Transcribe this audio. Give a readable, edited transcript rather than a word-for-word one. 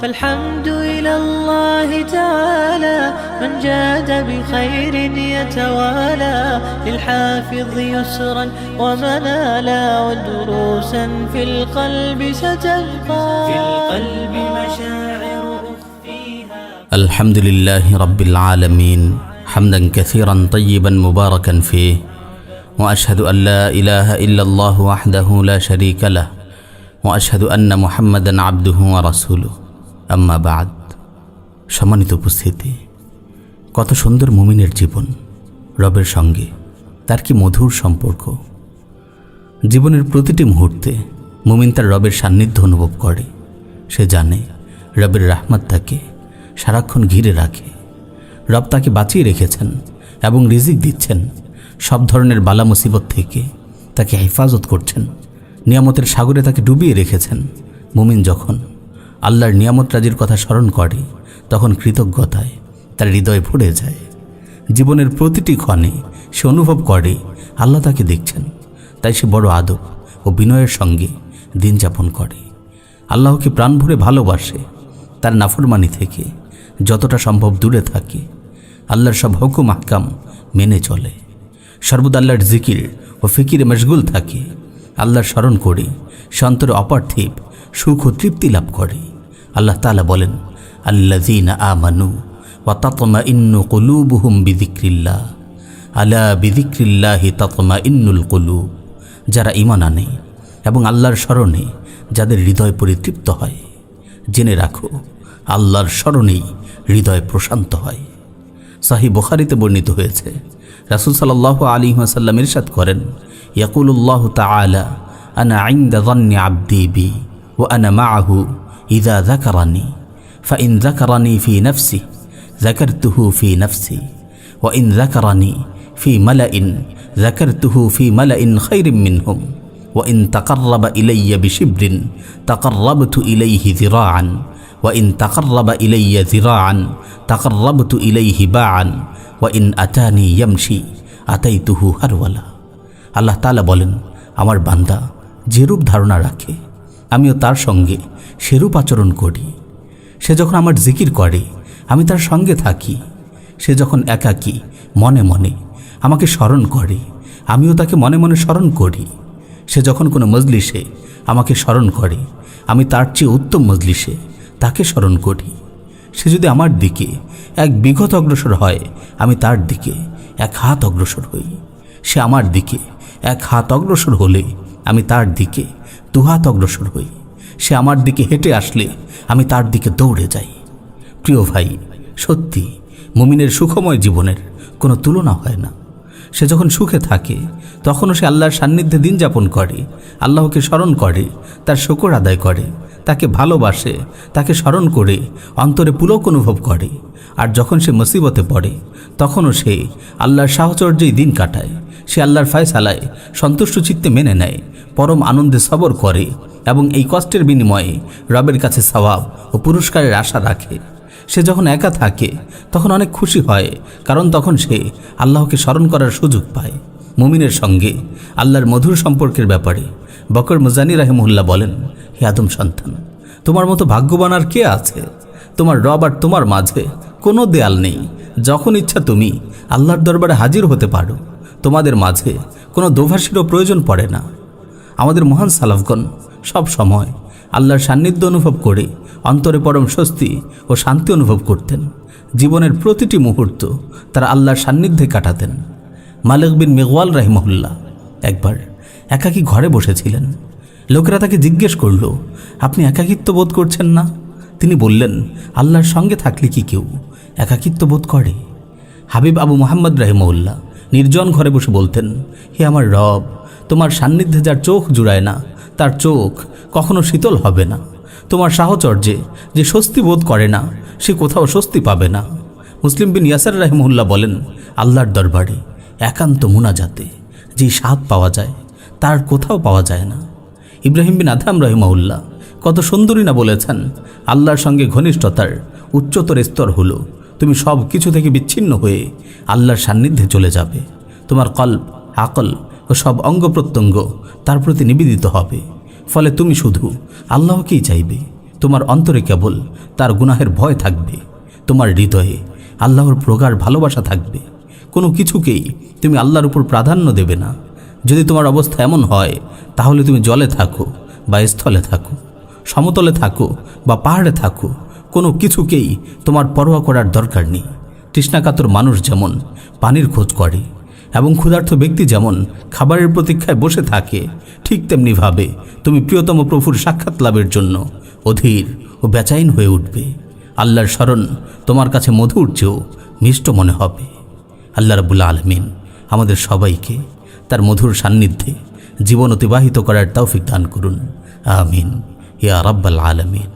فالحمد إلى الله تعالى من جاد بخير يتوالى للحافظ يسرا ومنالا ودروسا في القلب ستبقى في القلب مشاعر أخفيها. الحمد لله رب العالمين حمدا كثيرا طيبا مباركا فيه وأشهد أن لا إله إلا الله وحده لا شريك له وأشهد أن محمدا عبده ورسوله আম্মা বাদ। সম্মানিত উপস্থিতি, কত সুন্দর মুমিনের জীবন রবের সঙ্গে, তার কি মধুর সম্পর্ক। জীবনের প্রতিটি মুহূর্তে মুমিন তার রবের সান্নিধ্য অনুভব করে। সে জানে রবের রাহমাত তাকে সারাক্ষণ ঘিরে রাখে। রব তাকে বাঁচিয়ে রেখেছেন এবং রিজিক দিচ্ছেন। সব ধরনের বালা মুসিবত থেকে তাকে হেফাজত করছেন। নিয়ামতের সাগরে তাকে ডুবিয়ে রেখেছেন। মুমিন যখন আল্লাহর নিয়ামত রাজির কথা স্মরণ করে তখন কৃতজ্ঞতায় তার হৃদয় ভরে যায়। জীবনের প্রতিটি ক্ষণে সে অনুভব করে আল্লাহ তাকে দেখছেন। তাই সে বড় আদব ও বিনয়ের সঙ্গে দিন যাপন করে। আল্লাহকে প্রাণ ভরে ভালোবাসে। তার নাফরমানি থেকে যতটা সম্ভব দূরে থাকে। আল্লাহর সব হুকুম আহকাম মেনে চলে। সর্বদা আল্লাহর জিকির ও ফিকিরে মশগুল থাকে। আল্লাহর স্মরণ করে সে অন্তরে অপার্থিব সুখ ও তৃপ্তি লাভ করে। আল্লাহ তাআলা বলেন, আল্লাযীনা আমানু ওয়া তাতমাইন্নু কুলুবুহুম বিযিকরিল্লাহ আলা বিযিকরিল্লাহি তাতমাইন্নুল কুলুব। যারা ঈমান আনে এবং আল্লাহর স্মরণে যাদের হৃদয় পরিতৃপ্ত হয়, জেনে রাখো আল্লাহর স্মরণেই হৃদয় প্রশান্ত হয়। সহিহ বুখারীতে বর্ণিত হয়েছে, রাসূল সাল্লাল্লাহু আলাইহি ওয়াসাল্লাম ইরশাদ করেন, ইয়াকুলুল্লাহু তাআলা আনা ইনদা যান্নি আবদি বি ওয়া আনা মাআহু ইযা যাকারানি ফাইন যাকারানি ফি নাফসি যাকারতুহু ফি নাফসি ওয়া ইন যাকারানি ফি মালাইন যাকারতুহু ফি মালাইন খায়রিন মিনহুম ওয়া ইন তাকাররাবা ইলাইয়া বিশিবরিন তাকাররাবতু ইলাইহি যিরাআন ওয়া ইন তাকাররাবা ইলাইয়া যিরাআন তাকাররাবতু ইলাইহি বাআন ওয়া ইন আতানি ইয়ামশি আতাইতুহু হারওয়ালা। আল্লাহ তাআলা বলেন, আমার বান্দা যেরূপ ধারণা রাখে আমিও তার সঙ্গে সেরূপ আচরণ করি। সে যখন আমার জিকির করে আমি তার সঙ্গে থাকি। সে যখন একাকী মনে মনে আমাকে স্মরণ করে আমিও তাকে মনে মনে স্মরণ করি। সে যখন কোনো মজলিসে আমাকে স্মরণ করে আমি তার চেয়ে উত্তম মজলিসে তাকে স্মরণ করি। সে যদি আমার দিকে এক বিঘত অগ্রসর হয় আমি তার দিকে এক হাত অগ্রসর হই। সে আমার দিকে এক হাত অগ্রসর হলে আমি তার দিকে দুহাত অগ্রসর হই। সে আমার দিকে হেঁটে আসলে আমি তার দিকে দৌড়ে যাই। প্রিয় ভাই, সত্যি মুমিনের সুখময় জীবনের কোনো তুলনা হয় না। সে যখন সুখে থাকে তখনও সে আল্লাহর সান্নিধ্যে দিন যাপন করে, আল্লাহকে স্মরণ করে, তার শুকর আদায় করে, তাকে ভালোবাসে, তাকে স্মরণ করে অন্তরে পুলক অনুভব করে। আর যখন সে মুসিবতে পড়ে তখনও সে আল্লাহর সাহচর্যেই দিন কাটায়। সে আল্লাহর ফয়সালায় সন্তুষ্ট চিত্তে মেনে নেয়, পরম আনন্দে সবর করে এবং এই কষ্টের বিনিময়ে রবের কাছে সওয়াব ও পুরস্কারের আশা রাখে। সে যখন একা থাকে তখন অনেক খুশি হয়, কারণ তখন সে আল্লাহকে স্মরণ করার সুযোগ পায়। মুমিনের সঙ্গে আল্লাহর মধুর সম্পর্কের ব্যাপারে বকর মুজানি রাহিমাহুল্লাহ বলেন, হে আদম সন্তান, তোমার মতো ভাগ্যবান আর কে আছে? তোমার রব আর তোমার মাঝে কোনো দেয়াল নেই। যখন ইচ্ছা তুমি আল্লাহর দরবারে হাজির হতে পারো। তোমাদের মাঝে কোনো দোভাষীরও প্রয়োজন পড়ে না। আমাদের মহান সালাফগণ সব সময় আল্লাহর সান্নিধ্য অনুভব করে অন্তরে পরম স্বস্তি ও শান্তি অনুভব করতেন। জীবনের প্রতিটি মুহূর্ত তারা আল্লাহর সান্নিধ্যে কাটাতেন। মালিক বিন মিগওয়াল রাহিমাহুল্লাহ একবার একাকী ঘরে বসেছিলেন। লোকেরা তাকে জিজ্ঞেস করল, আপনি একাকিত্ব বোধ করছেন না? তিনি বললেন, আল্লাহর সঙ্গে থাকলে কি কেউ একাকিত্ব বোধ করে? হাবিব আবু মুহাম্মদ রাহিমাহুল্লাহ নির্জন ঘরে বসে বলতেন, হে আমার রব, তোমার সান্নিধ্যে যার চোখ জুড়ায় না তার চোখ কখনো শীতল হবে না। তোমার সাহচর্যে যে স্বস্তি বোধ করে না সে কোথাও স্বস্তি পাবে না। মুসলিম বিন ইয়াসার রাহিমাহুল্লাহ বলেন, আল্লাহর দরবারে একান্ত মুনাজাতে যে স্বাদ পাওয়া যায় তার কোথাও পাওয়া যায় না। ইব্রাহিম বিন আদহাম রাহিমাহুল্লাহ কত সুন্দরী না বলেছেন, আল্লাহর সঙ্গে ঘনিষ্ঠতার উচ্চতর স্তর হলো তুমি সব কিছু থেকে বিচ্ছিন্ন হয়ে আল্লাহর সান্নিধ্যে চলে যাবে। তোমার কল্ব, আকল ও সব অঙ্গ প্রত্যঙ্গ তার প্রতি নিবেদিত হবে। ফলে তুমি শুধু আল্লাহকেই চাইবে, তোমার অন্তরে কেবল তার গুনাহের ভয় থাকবে, তোমার হৃদয়ে আল্লাহর প্রগাঢ় ভালোবাসা থাকবে। কোনো কিছুকেই তুমি আল্লাহর উপর প্রাধান্য দেবে না। যদি তোমার অবস্থা এমন হয়, তাহলে তুমি জলে থাকো বা স্থলে থাকো, সমতলে থাকো বা পাহাড়ে থাকো, কোনো কিছুকেই তোমার পরোয়া করার দরকার নেই। তৃষ্ণাকাতর মানুষ যেমন পানির খোঁজ করে এবং ক্ষুধার্ত ব্যক্তি যেমন খাবারের প্রতীক্ষায় বসে থাকে, ঠিক তেমনিভাবে তুমি প্রিয়তম প্রভুর সাক্ষাৎ লাভের জন্য অধীর ও বেচাইন হয়ে উঠবে। আল্লাহর স্মরণ তোমার কাছে মধুর চেয়েও মিষ্ট মনে হবে। আল্লাহ রাব্বুল আলামিন আমাদের সবাইকে তার মধুর সান্নিধ্যে জীবন অতিবাহিত করার তৌফিক দান করুন। আমিন ইয়া রাব্বাল আলামিন।